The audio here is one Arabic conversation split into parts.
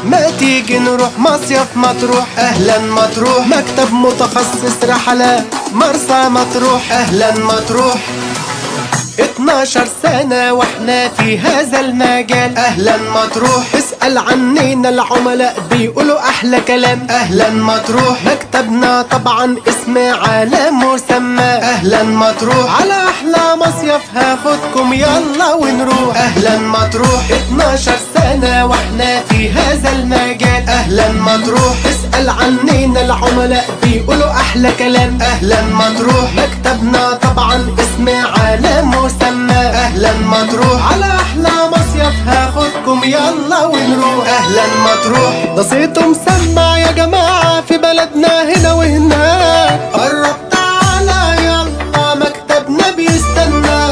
ما تيجي نروح مصيف مطروح؟ أهلا مطروح، مكتب متخصص رحلات مرسى مطروح. أهلا مطروح، 12 سنة واحنا في هذا المجال. أهلا مطروح، اسأل عنينا العملاء بيقولوا أحلى كلام. أهلا مطروح، مكتبنا طبعا اسم على مسمى. أهلا مطروح، على أحلى مصيف هاخدكم يلا ونروح. أهلا مطروح، 12 سنة واحنا في هذا المجال. أهلا مطروح، اسأل عنينا العملاء بيقولوا أحلى كلام. أهلا مطروح، مكتبنا طبعا اسم على مسمى. أهلا مطروح، على أحلى مصيف هاخدكم يلا ونروح. أهلا مطروح، ده صيته مسمع يا جماعة في بلدنا هنا وهناك. قرب تعالى يلا مكتبنا بيستنى،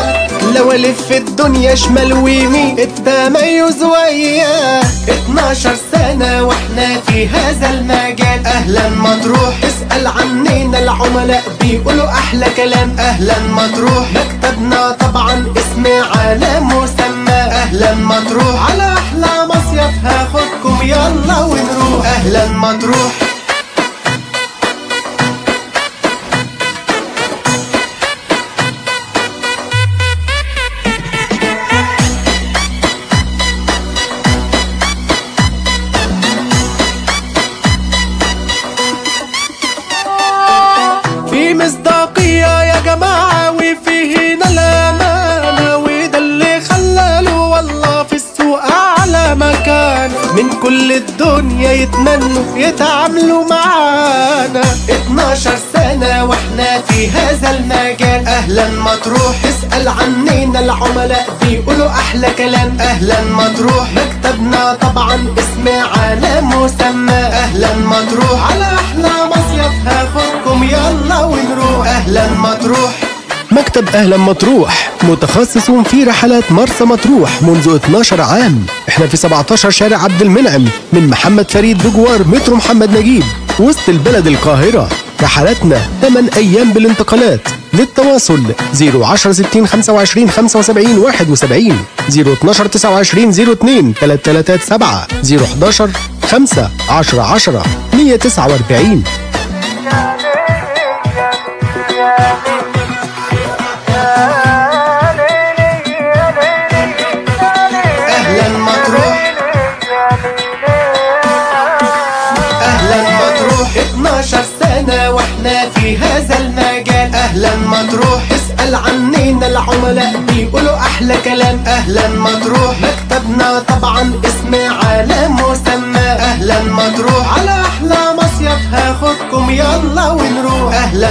لو ألف الدنيا شمال ويمين التميز وياه. 12 سنة واحنا في هذا المجال. أهلا مطروح، اسأل عنينا العملاء بيقولوا أحلى كلام. أهلا مطروح، مكتبنا طبعا اسم على مسمى. أهلا مطروح، على أحلى مصيف هاخدكم يلا ونروح. أهلا مطروح، في مصداقية يا جماعة وفي هنا الأمانة، وده اللي خلاله والله في السوق أعلى مكان. من كل الدنيا يتمنوا يتعاملوا معانا. 12 سنة واحنا في هذا المجال. أهلا مطروح، اسأل عنينا العملاء بيقولوا أحلى كلام. أهلا مطروح، مكتبنا طبعا اسم على مسمى. أهلا مطروح، على أحلى مصيف هاخدكم يلا ونروح. أهلا مطروح، مكتب أهلا مطروح متخصص في رحلات مرسى مطروح منذ 12 عام. احنا في 17 شارع عبد المنعم من محمد فريد بجوار مترو محمد نجيب وسط البلد القاهرة. رحلاتنا 8 أيام بالانتقالات. للتواصل 010 60 25 75 71 012 29 02 337 011 5 10 10 149. أهلا مطروح، أهلا مطروح، 12 سنة واحنا في هذا المجال. أهلا مطروح، اسأل عنينا العملاء بيقولوا أحلى كلام. أهلا مطروح، مكتبنا طبعا اسم على مسمى. أهلا مطروح، على أحلى مصيف هاخدكم يلا ونروح. أهلا